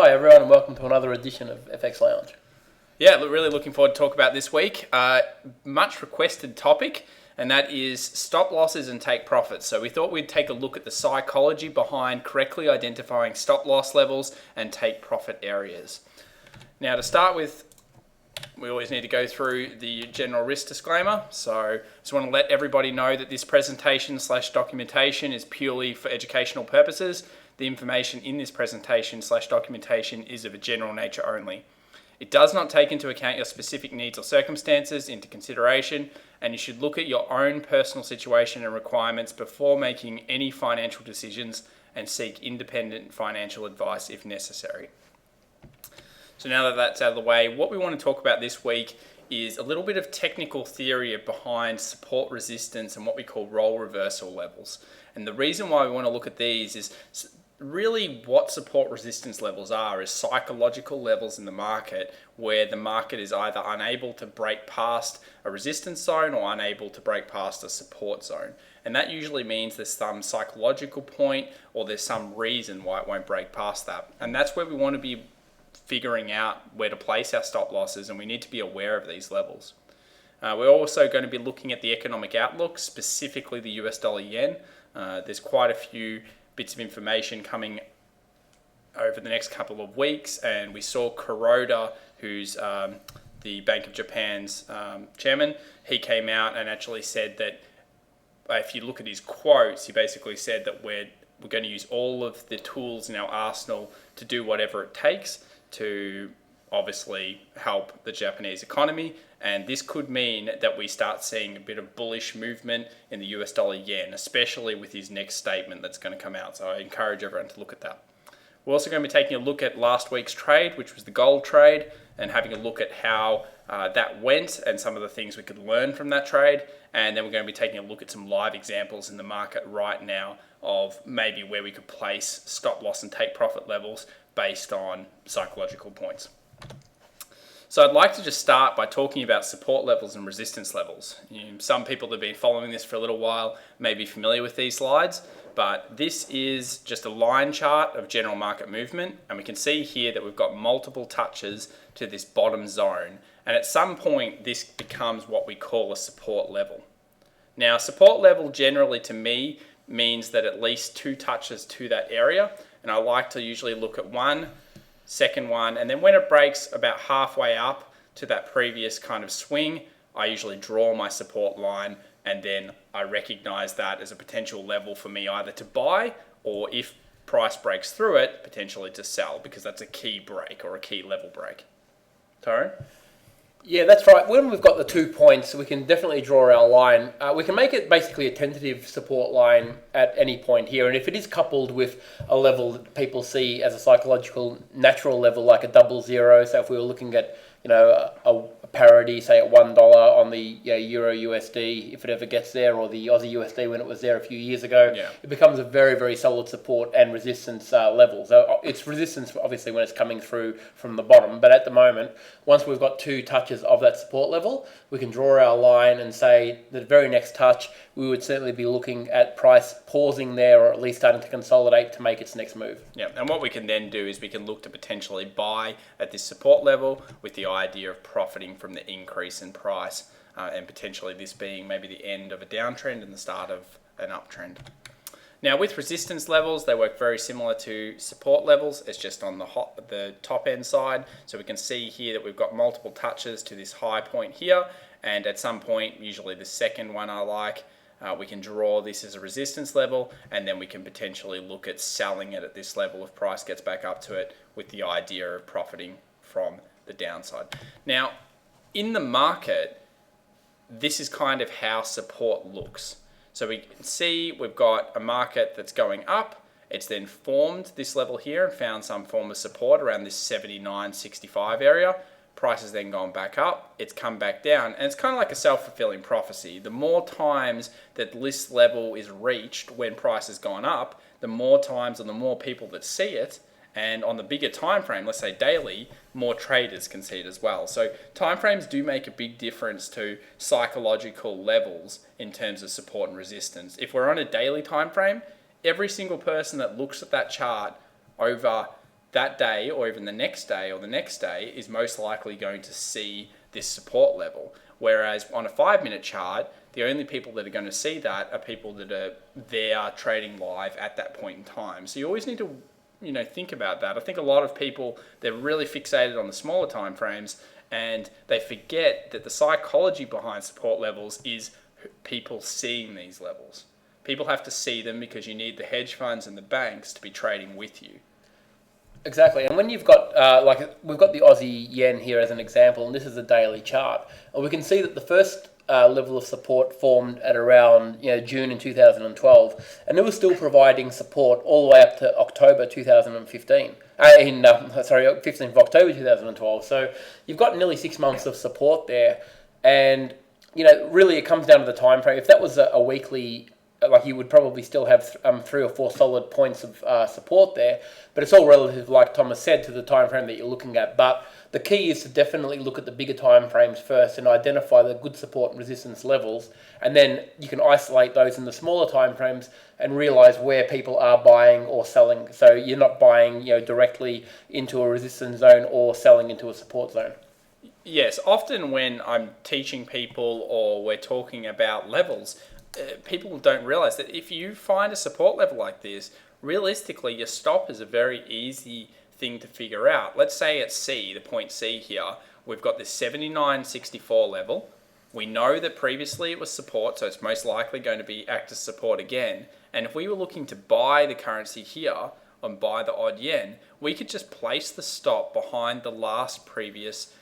Hi everyone and welcome to another edition of FX Lounge. Yeah, really looking forward to talk about this week. Much requested topic, and that is stop losses and take profits. So we thought we'd take a look at the psychology behind correctly identifying stop loss levels and take profit areas. Now to start with, we always need to go through the general risk disclaimer. So I just want to let everybody know that this presentation/documentation is purely for educational purposes. The information in this presentation/documentation is of a general nature only. It does not take into account your specific needs or circumstances into consideration, and you should look at your own personal situation and requirements before making any financial decisions and seek independent financial advice if necessary. So now that that's out of the way, what we want to talk about this week is a little bit of technical theory behind support resistance and what we call role reversal levels. And the reason why we want to look at these is really what support resistance levels are is psychological levels in the market where the market is either unable to break past a resistance zone or unable to break past a support zone. And that usually means there's some psychological point or there's some reason why it won't break past that. And that's where we want to be figuring out where to place our stop losses, and we need to be aware of these levels. We're also going to be looking at the economic outlook, specifically the US dollar yen. There's quite a few bits of information coming over the next couple of weeks, and we saw Kuroda, who's the Bank of Japan's chairman. He came out and actually said that if you look at his quotes, he basically said that we're going to use all of the tools in our arsenal to do whatever it takes to obviously help the Japanese economy, and this could mean that we start seeing a bit of bullish movement in the US dollar yen, especially with his next statement that's going to come out. So I encourage everyone to look at that. We're also going to be taking a look at last week's trade, which was the gold trade, and having a look at how that went and some of the things we could learn from that trade. And then we're going to be taking a look at some live examples in the market right now of maybe where we could place stop loss and take profit levels based on psychological points. So I'd like to just start by talking about support levels and resistance levels. Some people that have been following this for a little while may be familiar with these slides, but this is just a line chart of general market movement, and we can see here that we've got multiple touches to this bottom zone, and at some point this becomes what we call a support level. Now, support level generally to me means that at least two touches to that area, and I like to usually look at one, second one, and then when it breaks about halfway up to that previous kind of swing, I usually draw my support line, and then I recognize that as a potential level for me either to buy, or if price breaks through it, potentially to sell, because that's a key break or a key level break. Tyrone? Yeah, that's right. When we've got the 2 points, we can definitely draw our line. We can make it basically a tentative support line at any point here. And if it is coupled with a level that people see as a psychological natural level, like a double zero, so if we were looking at a parity, say at $1 on the Euro USD, if it ever gets there, or the Aussie USD when it was there a few years ago, It becomes a very, very solid support and resistance level. So it's resistance, obviously, when it's coming through from the bottom. But at the moment, once we've got two touches of that support level, we can draw our line and say the very next touch, we would certainly be looking at price pausing there, or at least starting to consolidate to make its next move. Yeah, and what we can then do is we can look to potentially buy at this support level with the idea of profiting from the increase in price, and potentially this being maybe the end of a downtrend and the start of an uptrend. Now with resistance levels, they work very similar to support levels. It's just on the top end side. So we can see here that we've got multiple touches to this high point here, and at some point, usually the second one I like, we can draw this as a resistance level, and then we can potentially look at selling it at this level if price gets back up to it with the idea of profiting from the downside. Now, in the market, this is kind of how support looks. So we can see we've got a market that's going up. It's then formed this level here and found some form of support around this 79.65 area. Price has then gone back up, it's come back down, and it's kind of like a self-fulfilling prophecy. The more times that this level is reached when price has gone up, the more times and the more people that see it, and on the bigger time frame, let's say daily, more traders can see it as well. So time frames do make a big difference to psychological levels in terms of support and resistance. If we're on a daily time frame, every single person that looks at that chart over that day or even the next day or the next day is most likely going to see this support level. Whereas on a 5-minute chart, the only people that are going to see that are people that are there trading live at that point in time. So you always need to, think about that. I think a lot of people, they're really fixated on the smaller time frames, and they forget that the psychology behind support levels is people seeing these levels. People have to see them because you need the hedge funds and the banks to be trading with you. Exactly, and when you've got, we've got the Aussie yen here as an example, and this is a daily chart, and we can see that the first level of support formed at around June in 2012, and it was still providing support all the way up to October 2015. 15th of October 2012. So you've got nearly 6 months of support there, and really it comes down to the time frame. If that was a weekly, you would probably still have 3 or 4 solid points of support there, but it's all relative, like Thomas said, to the time frame that you're looking at. But the key is to definitely look at the bigger time frames first and identify the good support and resistance levels, and then you can isolate those in the smaller time frames and realize where people are buying or selling. So you're not buying directly into a resistance zone or selling into a support zone. Yes, often when I'm teaching people or we're talking about levels, people don't realize that if you find a support level like this, realistically your stop is a very easy thing to figure out. Let's say at C, the point C here, we've got this 79.64 level. We know that previously it was support, so it's most likely going to be act as support again. And if we were looking to buy the currency here and buy the odd yen, we could just place the stop behind the last previous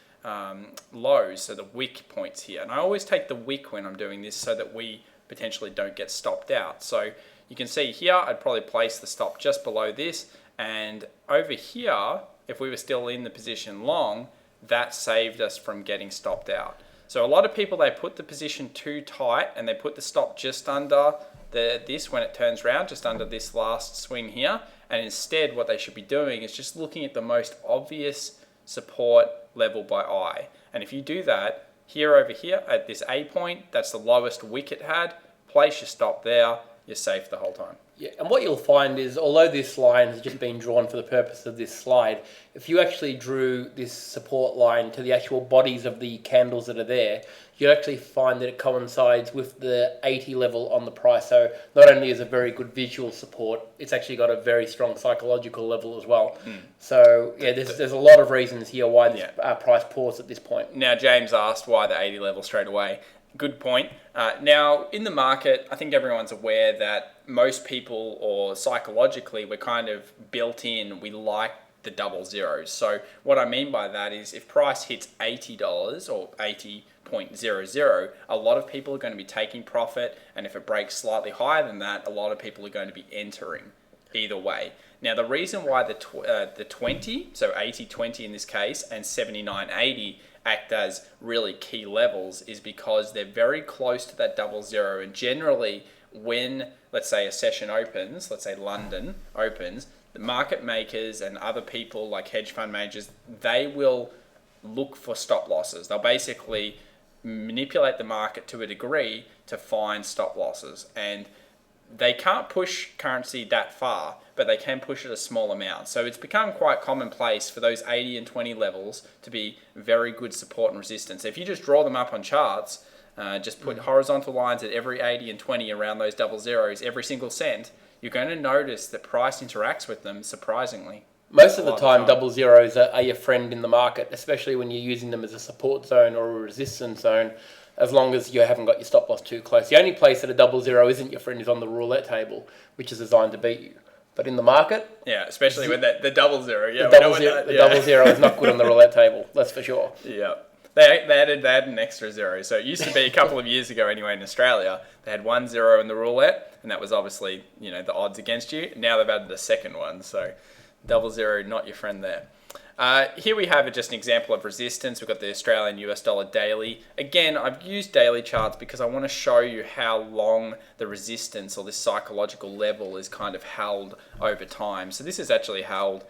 lows, so the wick points here. And I always take the wick when I'm doing this so that we potentially don't get stopped out. So you can see here, I'd probably place the stop just below this, and over here, if we were still in the position long, that saved us from getting stopped out. So a lot of people, they put the position too tight and they put the stop just under this when it turns around, just under this last swing here. And instead what they should be doing is just looking at the most obvious support level by eye. And if you do that, here over here at this A point, that's the lowest wick it had, place your stop there, you're safe the whole time. Yeah, and what you'll find is, although this line has just been drawn for the purpose of this slide, if you actually drew this support line to the actual bodies of the candles that are there, you actually find that it coincides with the 80 level on the price. So not only is it a very good visual support, it's actually got a very strong psychological level as well. So yeah, there's a lot of reasons here why this price paused at this point. Now, James asked why the 80 level straight away. Good point. Now, in the market, I think everyone's aware that most people, or psychologically, we're kind of built in, we like the double zeros. So what I mean by that is if price hits $80 or 80.00, a lot of people are going to be taking profit, and if it breaks slightly higher than that, a lot of people are going to be entering either way. Now, the reason why the 20, so 80.20 in this case, and 79.80 act as really key levels is because they're very close to that double zero. And generally, when, let's say, a session opens, let's say London opens, the market makers and other people like hedge fund managers, they will look for stop losses. They'll basically manipulate the market to a degree to find stop losses. And they can't push currency that far, but they can push it a small amount. So it's become quite commonplace for those 80 and 20 levels to be very good support and resistance. If you just draw them up on charts, just put horizontal lines at every 80 and 20 around those double zeros, every single cent, you're going to notice that price interacts with them surprisingly. Most of the time, double zeros are your friend in the market, especially when you're using them as a support zone or a resistance zone, as long as you haven't got your stop loss too close. The only place that a double zero isn't your friend is on the roulette table, which is designed to beat you. But in the market... Yeah, especially with the double zero. Yeah, the double zero is not good on the roulette table, that's for sure. Yeah. They added an extra zero. So it used to be a couple of years ago anyway in Australia, they had 1 0 in the roulette, and that was obviously, the odds against you. Now they've added a second one, so double zero, not your friend there. Here we have just an example of resistance. We've got the Australian US dollar daily. Again, I've used daily charts because I want to show you how long the resistance or this psychological level is kind of held over time. So this is actually held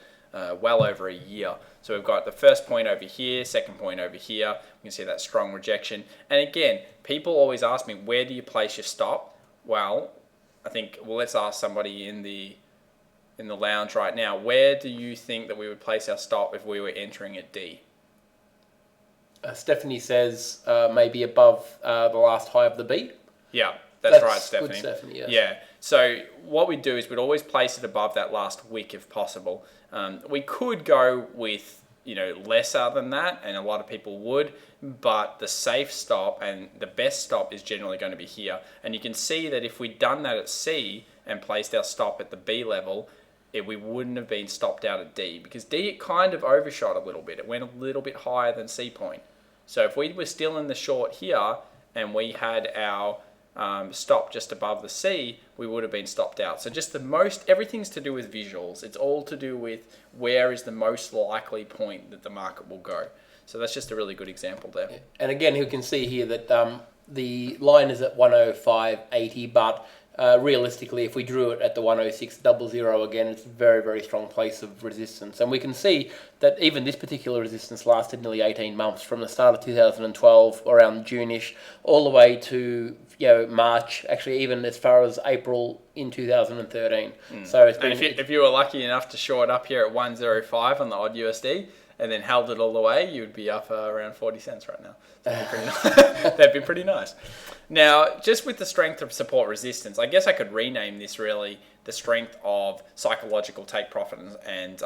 well over a year. So we've got the first point over here, second point over here. You can see that strong rejection. And again, people always ask me, where do you place your stop? Well, let's ask somebody in the in the lounge right now, where do you think that we would place our stop if we were entering at D? Stephanie says maybe above the last high of the B. Yeah, that's right, Stephanie. Good, Stephanie, yes. Yeah. So what we'd do is we'd always place it above that last wick if possible. We could go with lesser than that, and a lot of people would, but the safe stop and the best stop is generally going to be here. And you can see that if we'd done that at C and placed our stop at the B level, we wouldn't have been stopped out at D, because D, it kind of overshot a little bit. It went a little bit higher than C point. So if we were still in the short here and we had our stop just above the C, we would have been stopped out. So just everything's to do with visuals. It's all to do with where is the most likely point that the market will go. So that's just a really good example there. And again, you can see here that the line is at 105.80, but realistically, if we drew it at the 106.00 again, it's a very, very strong place of resistance. And we can see that even this particular resistance lasted nearly 18 months, from the start of 2012, around June-ish, all the way to March, actually even as far as April in 2013. So it's been, and if you were lucky enough to short up here at 105 on the odd USD, and then held it all the way, you would be up around 40 cents right now. That'd be pretty nice. Now, just with the strength of support resistance, I guess I could rename this really the strength of psychological take profit and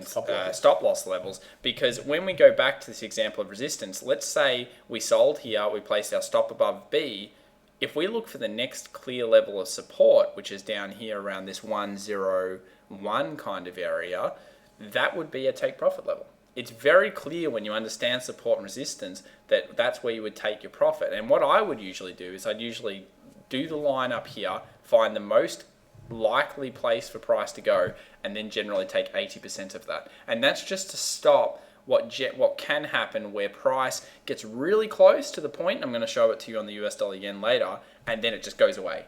stop loss levels. Because when we go back to this example of resistance, let's say we sold here, we placed our stop above B. If we look for the next clear level of support, which is down here around this 101 kind of area, that would be a take profit level. It's very clear when you understand support and resistance that that's where you would take your profit. And what I would usually do is I'd usually do the line up here, find the most likely place for price to go, and then generally take 80% of that. And that's just to stop what can happen where price gets really close to the point, I'm going to show it to you on the US dollar yen later, and then it just goes away.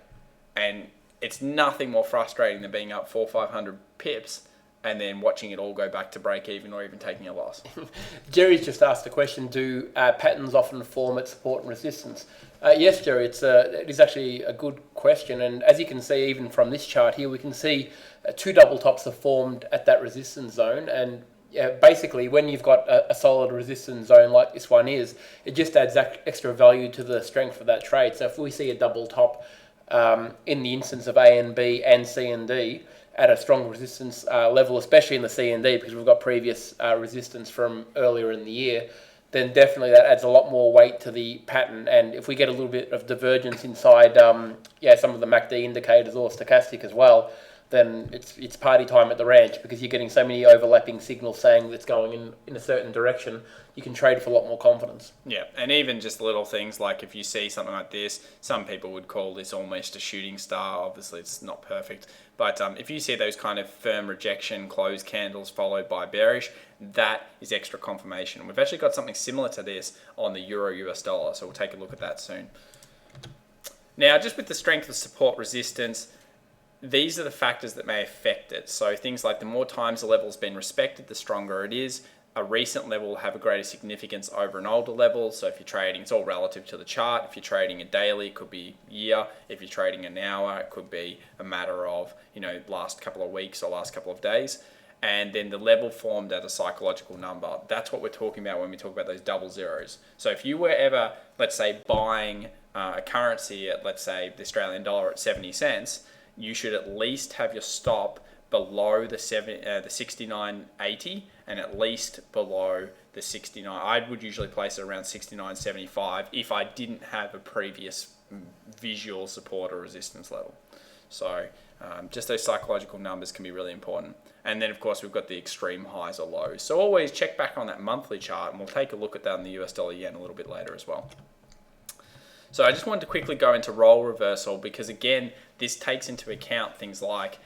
And it's nothing more frustrating than being up 400 or 500 pips and then watching it all go back to break even or even taking a loss. Jerry's just asked a question, do patterns often form at support and resistance? Yes, Jerry, it is actually a good question. And as you can see, even from this chart here, we can see two double tops are formed at that resistance zone. And basically, when you've got a solid resistance zone like this one is, it just adds extra value to the strength of that trade. So if we see a double top in the instance of A and B and C and D, at a strong resistance level, especially in the C and D, because we've got previous resistance from earlier in the year, then definitely that adds a lot more weight to the pattern. And if we get a little bit of divergence inside some of the MACD indicators or stochastic as well, then it's party time at the ranch, because you're getting so many overlapping signals saying that it's going in a certain direction. You can trade with a lot more confidence. Yeah, and even just little things like if you see something like this, some people would call this almost a shooting star. Obviously, it's not perfect. But if you see those kind of firm rejection closed candles followed by bearish, that is extra confirmation. We've actually got something similar to this on the Euro US dollar, so we'll take a look at that soon. Now, just with the strength of support resistance, these are the factors that may affect it. So things like the more times the level has been respected, the stronger it is. A recent level will have a greater significance over an older level. So if you're trading, it's all relative to the chart. If you're trading a daily, it could be year. If you're trading an hour, it could be a matter of, last couple of weeks or last couple of days. And then the level formed at a psychological number. That's what we're talking about when we talk about those double zeros. So if you were ever, let's say, buying a currency at, let's say, the Australian dollar at 70 cents, you should at least have your stop below the 69.80 and at least below the 69. I would usually place it around 69.75 if I didn't have a previous visual support or resistance level. So just those psychological numbers can be really important. And then, of course, we've got the extreme highs or lows. So always check back on that monthly chart, and we'll take a look at that in the US dollar yen a little bit later as well. So I just wanted to quickly go into role reversal, because again, this takes into account things like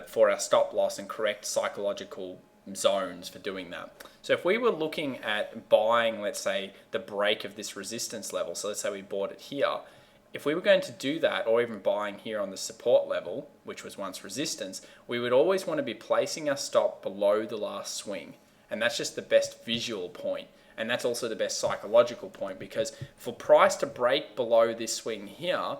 for our stop loss and correct psychological zones for doing that. So if we were looking at buying, let's say, the break of this resistance level, so let's say we bought it here, if we were going to do that, or even buying here on the support level, which was once resistance, we would always want to be placing our stop below the last swing. And that's just the best visual point. And that's also the best psychological point, because for price to break below this swing here,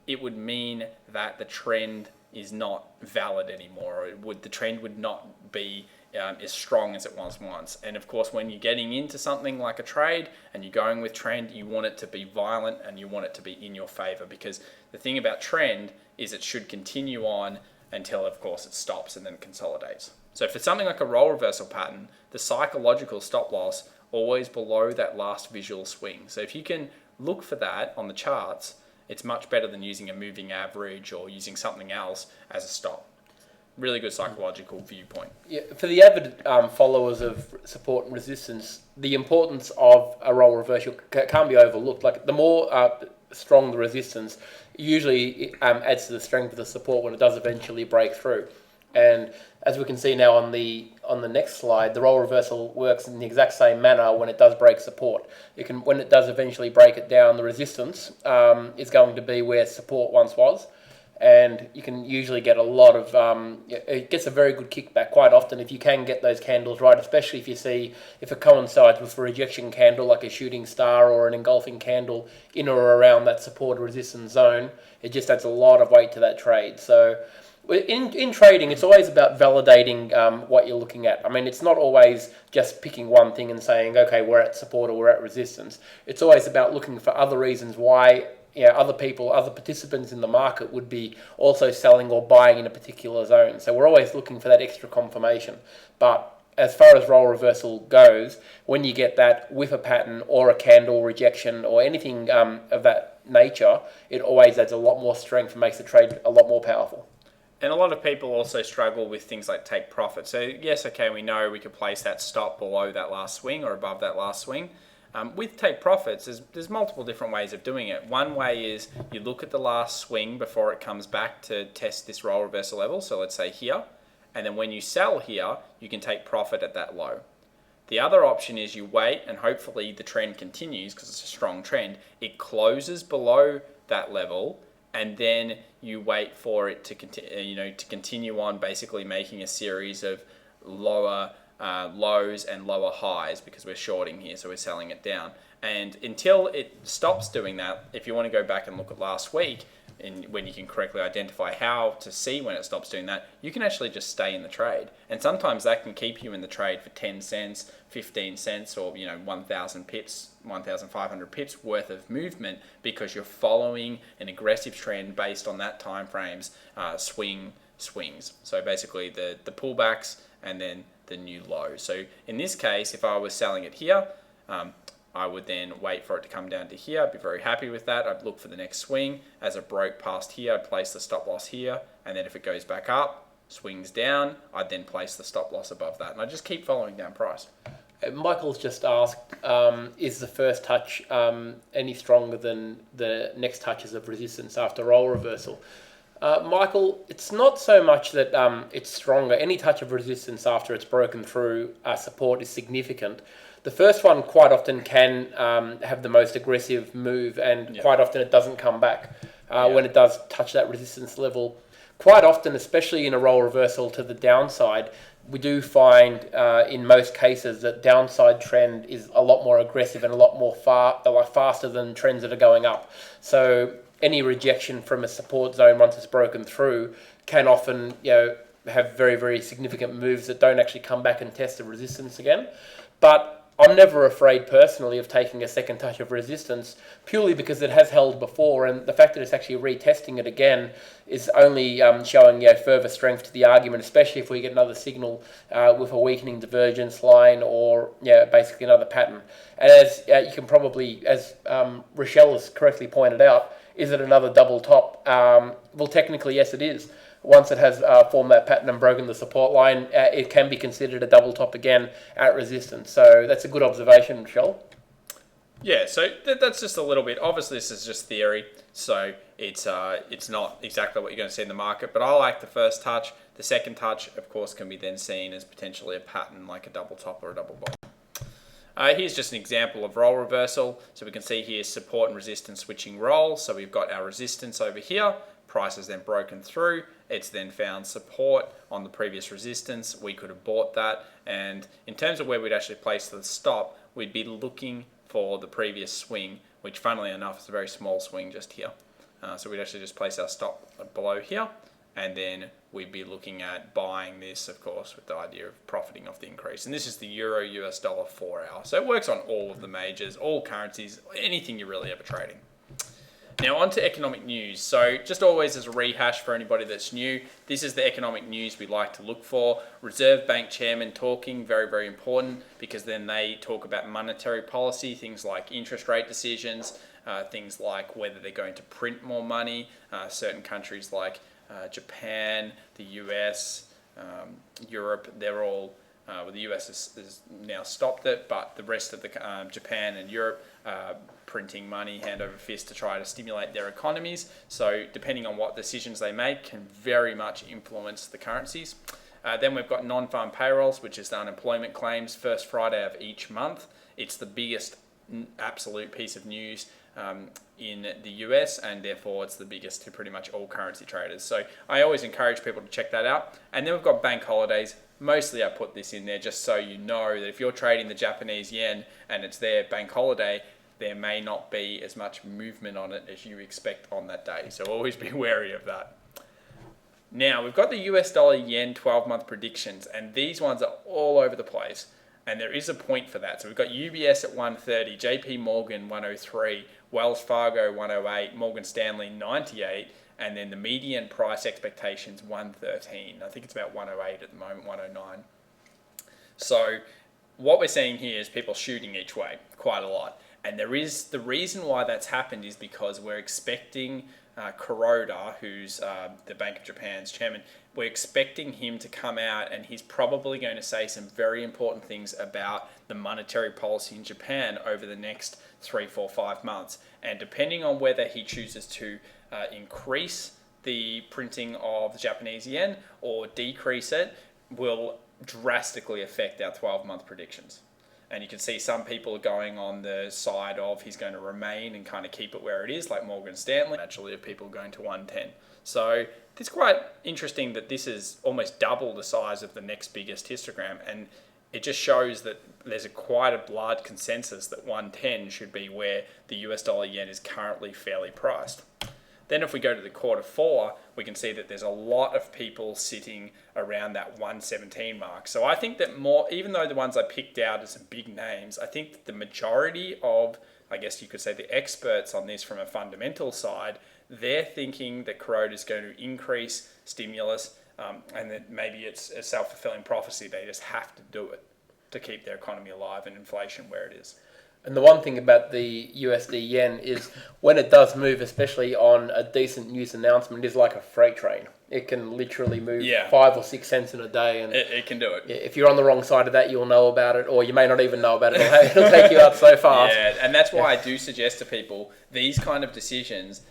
it would mean that the trend is not valid anymore, or the trend would not be as strong as it was once. And of course, when you're getting into something like a trade and you're going with trend, you want it to be violent and you want it to be in your favor, because the thing about trend is it should continue on until, of course, it stops and then consolidates. So for something like a role reversal pattern, the psychological stop loss always below that last visual swing. So if you can look for that on the charts, it's much better than using a moving average or using something else as a stop. Really good psychological viewpoint. Yeah, for the avid followers of support and resistance, the importance of a role reversal can't be overlooked. Like, the more strong the resistance, usually adds to the strength of the support when it does eventually break through. And as we can see now on the next slide, the role reversal works in the exact same manner when it does break support. When it does eventually break it down, the resistance is going to be where support once was. And you can usually get a lot of, it gets a very good kickback quite often if you can get those candles right, especially if it coincides with a rejection candle like a shooting star or an engulfing candle in or around that support resistance zone. It just adds a lot of weight to that trade. So in trading, it's always about validating what you're looking at. I mean, it's not always just picking one thing and saying, okay, we're at support or we're at resistance. It's always about looking for other reasons why other participants in the market would be also selling or buying in a particular zone. So we're always looking for that extra confirmation. But as far as role reversal goes, when you get that with a pattern or a candle rejection or anything of that nature, it always adds a lot more strength and makes the trade a lot more powerful. And a lot of people also struggle with things like take profit. So yes, okay, we know we could place that stop below that last swing or above that last swing. With take profits, there's multiple different ways of doing it. One way is you look at the last swing before it comes back to test this role reversal level. So let's say here, and then when you sell here, you can take profit at that low. The other option is you wait and hopefully the trend continues because it's a strong trend. It closes below that level, and then you wait for it to continue on, basically making a series of lower lows and lower highs, because we're shorting here, so we're selling it down. And until it stops doing that, if you want to go back and look at last week, and when you can correctly identify how to see when it stops doing that, you can actually just stay in the trade. And sometimes that can keep you in the trade for 10 cents, 15 cents, or 1,000 pips, 1,500 pips worth of movement, because you're following an aggressive trend based on that time frame's swings. So basically the pullbacks and then the new low. So in this case, if I was selling it here, I would then wait for it to come down to here. I'd be very happy with that. I'd look for the next swing. As it broke past here, I'd place the stop loss here. And then if it goes back up, swings down, I'd then place the stop loss above that. And I just keep following down price. Michael's just asked, is the first touch any stronger than the next touches of resistance after role reversal? Michael, it's not so much that it's stronger. Any touch of resistance after it's broken through support is significant. The first one quite often can have the most aggressive move, and quite often it doesn't come back when it does touch that resistance level. Quite often, especially in a role reversal to the downside, we do find in most cases that downside trend is a lot more aggressive and a lot more faster than trends that are going up. So any rejection from a support zone once it's broken through can often have very, very significant moves that don't actually come back and test the resistance again. But I'm never afraid personally of taking a second touch of resistance, purely because it has held before, and the fact that it's actually retesting it again is only showing further strength to the argument, especially if we get another signal with a weakening divergence line or basically another pattern. And as you can probably, as Rochelle has correctly pointed out, is it another double top? Well, technically, yes, it is. Once it has formed that pattern and broken the support line, it can be considered a double top again at resistance. So that's a good observation, Michelle. Yeah, so that's just a little bit. Obviously, this is just theory, so it's not exactly what you're going to see in the market. But I like the first touch. The second touch, of course, can be then seen as potentially a pattern like a double top or a double bottom. Here's just an example of role reversal. So we can see here support and resistance switching role. So we've got our resistance over here. Price has then broken through. It's then found support on the previous resistance. We could have bought that. And in terms of where we'd actually place the stop, we'd be looking for the previous swing, which funnily enough is a very small swing just here. So we'd actually just place our stop below here. and then we'd be looking at buying this, of course, with the idea of profiting off the increase. And this is the Euro US dollar 4 hour. So it works on all of the majors, all currencies, anything you're really ever trading. Now on to economic news. So just always as a rehash for anybody that's new, this is the economic news we like to look for. Reserve Bank chairman talking, very, very important, because then they talk about monetary policy, things like interest rate decisions, things like whether they're going to print more money. Certain countries like Japan, the US, Europe, they're all, well, the US has now stopped it, but the rest of the Japan and Europe printing money hand over fist to try to stimulate their economies. So depending on what decisions they make can very much influence the currencies. Then we've got non-farm payrolls, which is the unemployment claims, first Friday of each month. It's the biggest absolute piece of news in the US, and therefore it's the biggest to pretty much all currency traders. So I always encourage people to check that out. And then we've got bank holidays. Mostly I put this in there just so you know that if you're trading the Japanese yen and it's their bank holiday, there may not be as much movement on it as you expect on that day. So always be wary of that. Now, we've got the US dollar yen 12-month predictions, and these ones are all over the place. And there is a point for that. So we've got UBS at 130, JP Morgan 103, Wells Fargo 108, Morgan Stanley 98, and then the median price expectations 113. I think it's about 108 at the moment, 109. So what we're seeing here is people shooting each way quite a lot. And there is the reason why that's happened is because we're expecting Kuroda, who's the Bank of Japan's chairman, we're expecting him to come out and he's probably going to say some very important things about the monetary policy in Japan over the next 3, 4, 5 months. And depending on whether he chooses to increase the printing of the Japanese yen or decrease it, will drastically affect our 12-month predictions. And you can see some people are going on the side of he's going to remain and kind of keep it where it is, like Morgan Stanley. Actually, of people going to 110. So it's quite interesting that this is almost double the size of the next biggest histogram. And it just shows that there's quite a large consensus that 110 should be where the US dollar yen is currently fairly priced. Then if we go to the quarter 4, we can see that there's a lot of people sitting around that 117 mark. So I think that more, even though the ones I picked out as some big names, I think that the majority of, I guess you could say the experts on this from a fundamental side, they're thinking that Kuroda is going to increase stimulus and that maybe it's a self-fulfilling prophecy. They just have to do it to keep their economy alive and inflation where it is. And the one thing about the USD yen is when it does move, especially on a decent news announcement, it is like a freight train. It can literally move 5 or 6 cents in a day. And it can do it. If you're on the wrong side of that, you'll know about it, or you may not even know about it. It'll take you out so fast. Yeah, and that's why I do suggest to people these kind of decisions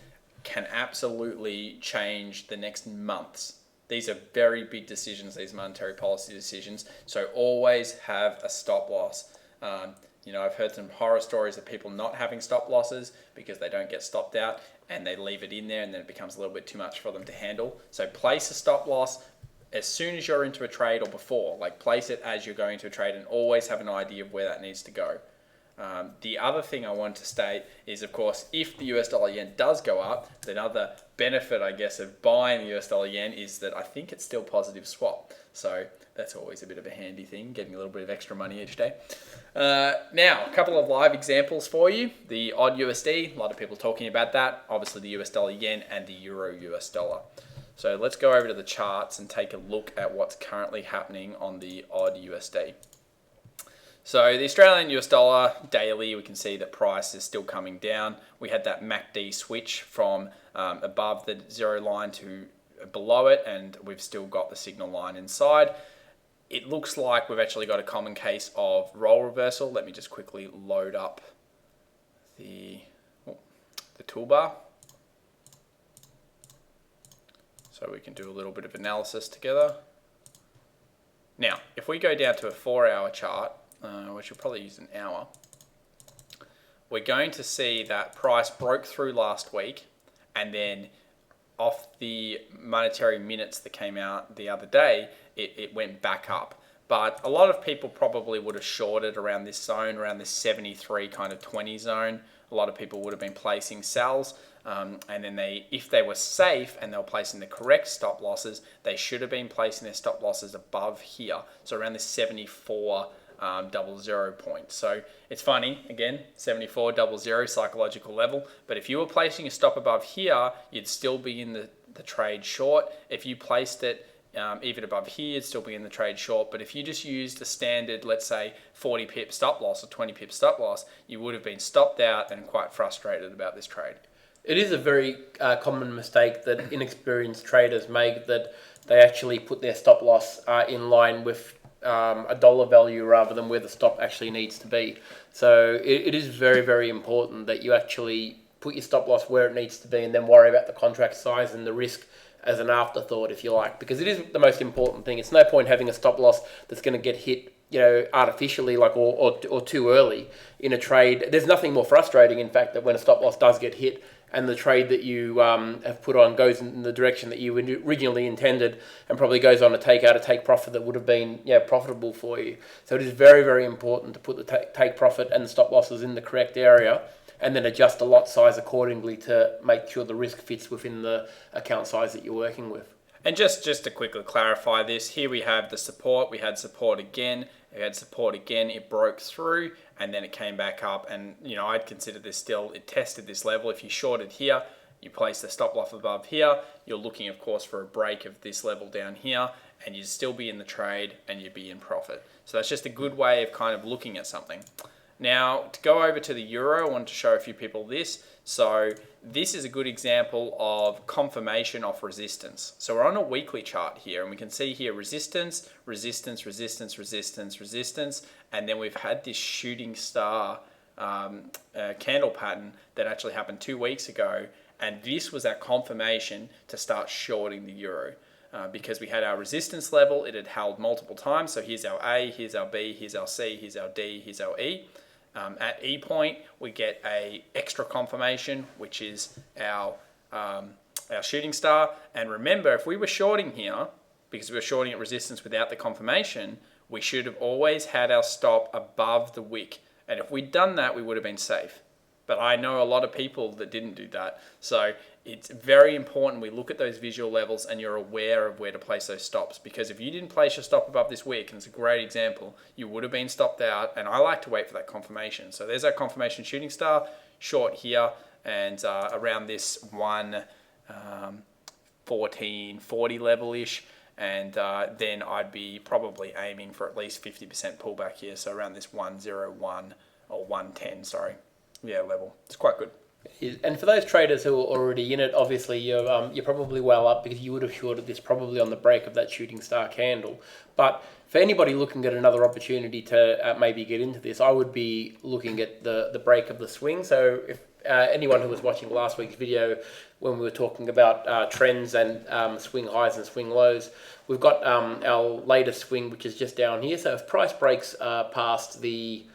can absolutely change the next months. These are very big decisions, these monetary policy decisions. So always have a stop loss. I've heard some horror stories of people not having stop losses because they don't get stopped out and they leave it in there and then it becomes a little bit too much for them to handle. So place a stop loss as soon as you're into a trade or before. Like place it as you're going to a trade and always have an idea of where that needs to go. The other thing I want to state is, of course, if the US dollar yen does go up, the other benefit, I guess, of buying the US dollar yen is that I think it's still positive swap. So that's always a bit of a handy thing, getting a little bit of extra money each day. Now, a couple of live examples for you. The odd USD, a lot of people talking about that. Obviously, the US dollar yen and the Euro US dollar. So let's go over to the charts and take a look at what's currently happening on the odd USD. So the Australian US dollar daily, we can see that price is still coming down. We had that MACD switch from above the zero line to below it, and we've still got the signal line inside. It looks like we've actually got a common case of role reversal. Let me just quickly load up the toolbar so we can do a little bit of analysis together. Now, if we go down to a 4-hour chart, which will probably use an hour, we're going to see that price broke through last week, and then off the monetary minutes that came out the other day, it went back up. but a lot of people probably would have shorted around this zone, around this 73 kind of 20 zone. A lot of people would have been placing sells, and then if they were safe and they were placing the correct stop losses, they should have been placing their stop losses above here, so around this 74 00 point. So it's funny, again, 74 00 psychological level, but if you were placing a stop above here, you'd still be in the trade short. If you placed it even above here, you'd still be in the trade short. But if you just used a standard, let's say 40 pip stop loss or 20 pip stop loss, you would have been stopped out and quite frustrated about this trade. It is a very common mistake that inexperienced traders make, that they actually put their stop loss in line with a dollar value rather than where the stop actually needs to be. So it is very, very important that you actually put your stop loss where it needs to be and then worry about the contract size and the risk as an afterthought, if you like, because it is the most important thing. It's no point having a stop loss that's going to get hit, artificially, or too early in a trade. There's nothing more frustrating, in fact, that when a stop loss does get hit and the trade that you have put on goes in the direction that you originally intended and probably goes on to take out a take profit that would have been profitable for you. So it is very, very important to put the take profit and the stop losses in the correct area, and then adjust the lot size accordingly to make sure the risk fits within the account size that you're working with. And just to quickly clarify this, here we have the support. We had support again. We had support again. It broke through and then it came back up. And, I'd consider this still, it tested this level. If you shorted here, you place the stop loss above here. You're looking, of course, for a break of this level down here, and you'd still be in the trade and you'd be in profit. So that's just a good way of kind of looking at something. Now, to go over to the euro, I wanted to show a few people this. So this is a good example of confirmation of resistance. So we're on a weekly chart here, and we can see here resistance, resistance, resistance, resistance, resistance, and then we've had this shooting star candle pattern that actually happened 2 weeks ago, and this was our confirmation to start shorting the euro. Because we had our resistance level, it had held multiple times. So here's our A, here's our B, here's our C, here's our D, here's our E. At E point, we get a extra confirmation, which is our shooting star. And remember, if we were shorting here, because we were shorting at resistance without the confirmation, we should have always had our stop above the wick. And if we'd done that, we would have been safe. But I know a lot of people that didn't do that. So it's very important we look at those visual levels and you're aware of where to place those stops. Because if you didn't place your stop above this wick, and it's a great example, you would have been stopped out. And I like to wait for that confirmation. So there's our confirmation shooting star, short here, and around this 114.40 level-ish. And then I'd be probably aiming for at least 50% pullback here. So around this 101 or 110, sorry. Level. It's quite good. And for those traders who are already in it, obviously you're probably well up because you would have shorted this probably on the break of that shooting star candle. But for anybody looking at another opportunity to maybe get into this, I would be looking at the break of the swing. So if anyone who was watching last week's video when we were talking about trends and swing highs and swing lows, we've got our latest swing, which is just down here. So if price breaks past the,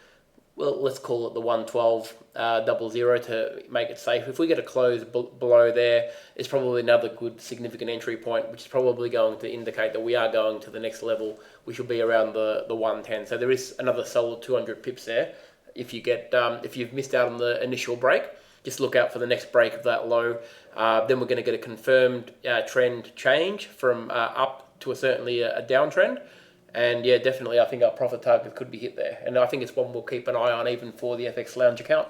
well, let's call it the 112.00 to make it safe. If we get a close below there, it's probably another good significant entry point, which is probably going to indicate that we are going to the next level, which will be around the 110. So there is another solid 200 pips there. If you get if you've missed out on the initial break, just look out for the next break of that low. Then we're going to get a confirmed trend change from up to certainly a downtrend. And yeah, definitely, I think our profit target could be hit there. And I think it's one we'll keep an eye on even for the FX Lounge account.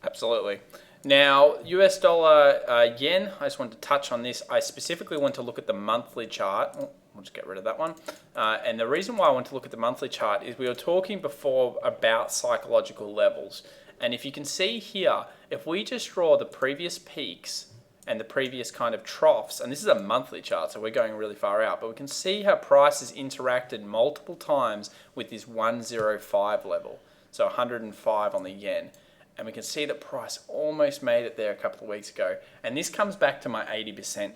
Absolutely. Now, US dollar yen, I just wanted to touch on this. I specifically want to look at the monthly chart. We'll just get rid of that one. And the reason why I want to look at the monthly chart is we were talking before about psychological levels. And if you can see here, if we just draw the previous peaks and the previous kind of troughs, and this is a monthly chart, so we're going really far out, but we can see how prices interacted multiple times with this 105 level, so 105 on the yen. And we can see that price almost made it there a couple of weeks ago. And this comes back to my 80%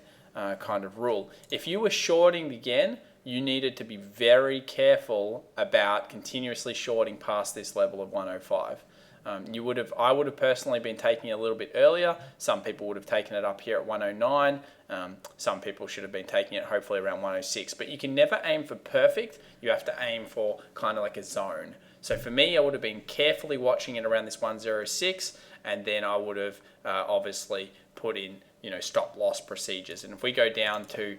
kind of rule. If you were shorting the yen, you needed to be very careful about continuously shorting past this level of 105. I would have personally been taking it a little bit earlier. Some people would have taken it up here at 109. Some people should have been taking it hopefully around 106. But you can never aim for perfect. You have to aim for kind of like a zone. So for me, I would have been carefully watching it around this 106, and then I would have obviously put in stop loss procedures. And if we go down to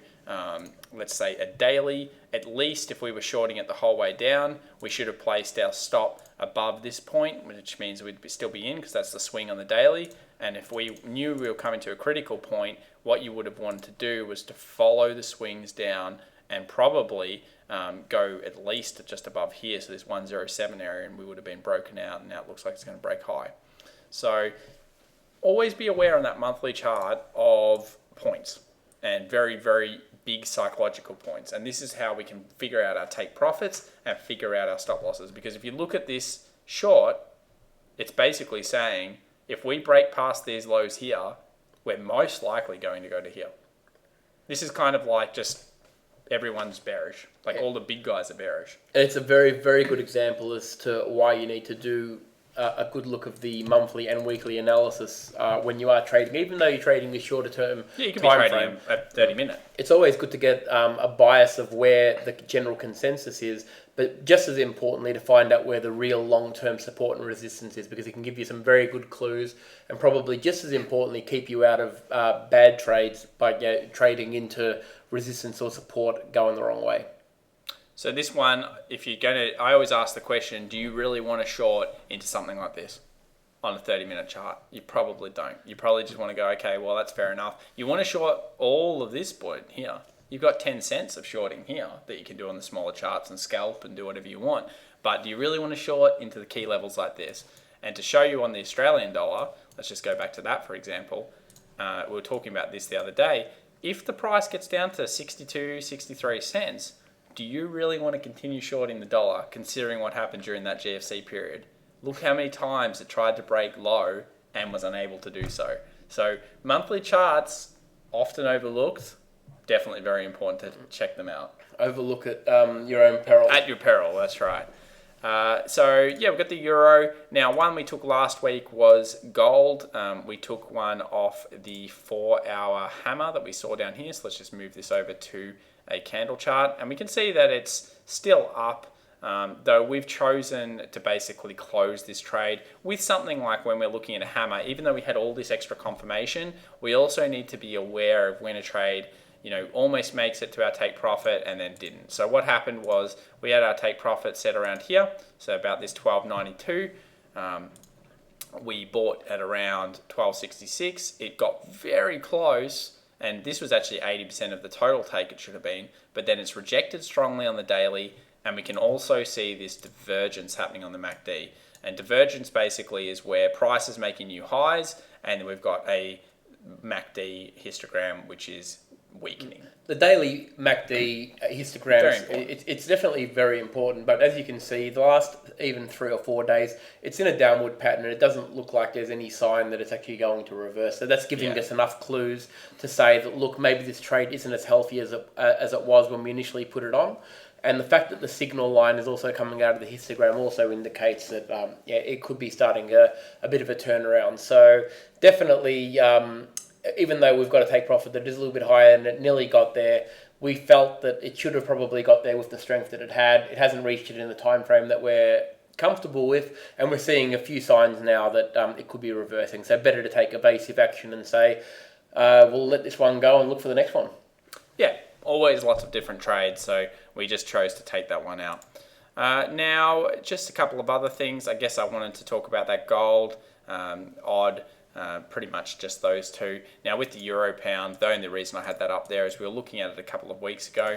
let's say a daily, at least if we were shorting it the whole way down, we should have placed our stop above this point, which means we'd still be in because that's the swing on the daily. And if we knew we were coming to a critical point, what you would have wanted to do was to follow the swings down and probably go at least just above here, so this 107 area, and we would have been broken out, and now it looks like it's going to break high. So always be aware on that monthly chart of points, and very, very big psychological points. And this is how we can figure out our take profits and figure out our stop losses. Because if you look at this short, it's basically saying if we break past these lows here, we're most likely going to go to here. This is kind of like just everyone's bearish. Like all the big guys are bearish. It's a very, very good example as to why you need to do a good look of the monthly and weekly analysis when you are trading, even though you're trading the shorter term You can time be frame. trading at 30 minute. It's always good to get a bias of where the general consensus is, but just as importantly to find out where the real long-term support and resistance is, because it can give you some very good clues, and probably just as importantly keep you out of bad trades by trading into resistance or support going the wrong way. So this one, if you're going to, I always ask the question, do you really want to short into something like this on a 30-minute chart? You probably don't. You probably just want to go, okay, well, that's fair enough. You want to short all of this point here. You've got 10 cents of shorting here that you can do on the smaller charts and scalp and do whatever you want. But do you really want to short into the key levels like this? And to show you on the Australian dollar, let's just go back to that, for example. We were talking about this the other day. If the price gets down to 62, 63 cents, do you really want to continue shorting the dollar, considering what happened during that GFC period? Look how many times it tried to break low and was unable to do so. So monthly charts, often overlooked, definitely very important to check them out. Overlook at your own peril. At your peril, that's right. So yeah, we've got the euro. Now, one we took last week was gold. We took one off the 4-hour hammer that we saw down here. So let's just move this over to a candle chart, and we can see that it's still up, though we've chosen to basically close this trade with something like when we're looking at a hammer. Even though we had all this extra confirmation, we also need to be aware of when a trade almost makes it to our take profit and then didn't. So what happened was we had our take profit set around here, so about this 12.92. We bought at around 12.66. It got very close, and this was actually 80% of the total take it should have been, but then it's rejected strongly on the daily, and we can also see this divergence happening on the MACD. And divergence basically is where price is making new highs, and we've got a MACD histogram which is weakening. The daily MACD histograms, it's definitely very important, but as you can see, the last even 3 or 4 days, it's in a downward pattern, and it doesn't look like there's any sign that it's actually going to reverse. So that's giving us enough clues to say that, look, maybe this trade isn't as healthy as it was when we initially put it on. And the fact that the signal line is also coming out of the histogram also indicates that it could be starting a bit of a turnaround. So definitely, even though we've got to take profit that is a little bit higher and it nearly got there, we felt that it should have probably got there with the strength that it had. It hasn't reached it in the time frame that we're comfortable with, and we're seeing a few signs now that it could be reversing. So better to take evasive action and say, we'll let this one go and look for the next one. Yeah. Always lots of different trades, so we just chose to take that one out. Now, just a couple of other things. I guess I wanted to talk about that gold, odd, pretty much just those two. Now, with the euro pound, the only reason I had that up there is we were looking at it a couple of weeks ago.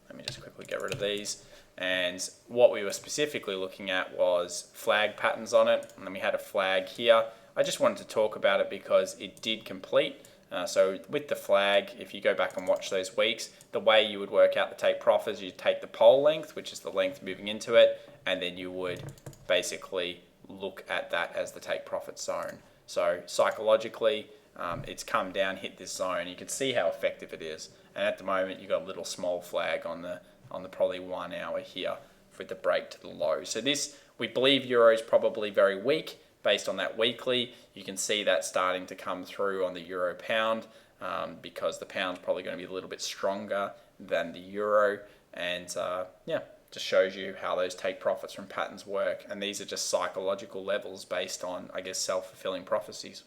Let me just quickly get rid of these. And what we were specifically looking at was flag patterns on it, and then we had a flag here. I just wanted to talk about it because it did complete. So with the flag, if you go back and watch those weeks, the way you would work out the take profit is you take the pole length, which is the length moving into it, and then you would basically look at that as the take profit zone. So psychologically, it's come down, hit this zone. You can see how effective it is. And at the moment, you've got a little small flag on the probably 1 hour here with the break to the low. So this, we believe euro is probably very weak, based on that weekly. You can see that starting to come through on the euro pound, because the pound's probably going to be a little bit stronger than the euro. And just shows you how those take profits from patterns work. And these are just psychological levels based on, I guess, self-fulfilling prophecies.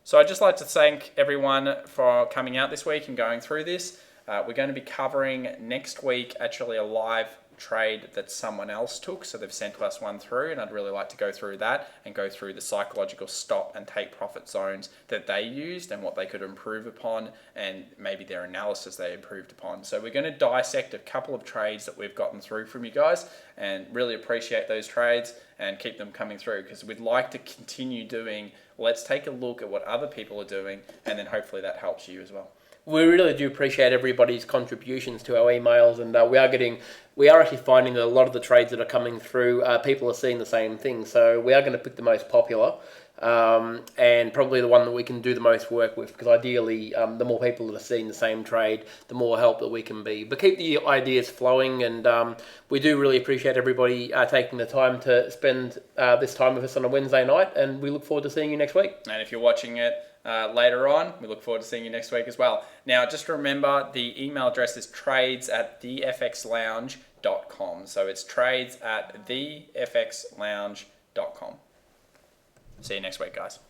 So I'd just like to thank everyone for coming out this week and going through this. We're going to be covering next week actually a live trade that someone else took. So they've sent us one through, and I'd really like to go through that and go through the psychological stop and take profit zones that they used and what they could improve upon, and maybe their analysis they improved upon. So we're going to dissect a couple of trades that we've gotten through from you guys, and really appreciate those trades and keep them coming through, because we'd like to continue doing, let's take a look at what other people are doing, and then hopefully that helps you as well. We really do appreciate everybody's contributions to our emails, and we are actually finding that a lot of the trades that are coming through, people are seeing the same thing. So we are going to pick the most popular, and probably the one that we can do the most work with, because ideally, the more people that are seeing the same trade, the more help that we can be. But keep the ideas flowing, and we do really appreciate everybody taking the time to spend this time with us on a Wednesday night, and we look forward to seeing you next week. And if you're watching it later on, we look forward to seeing you next week as well. Now, just remember, the email address is trades@thefxlounge.com. So it's trades@thefxlounge.com. See you next week, guys.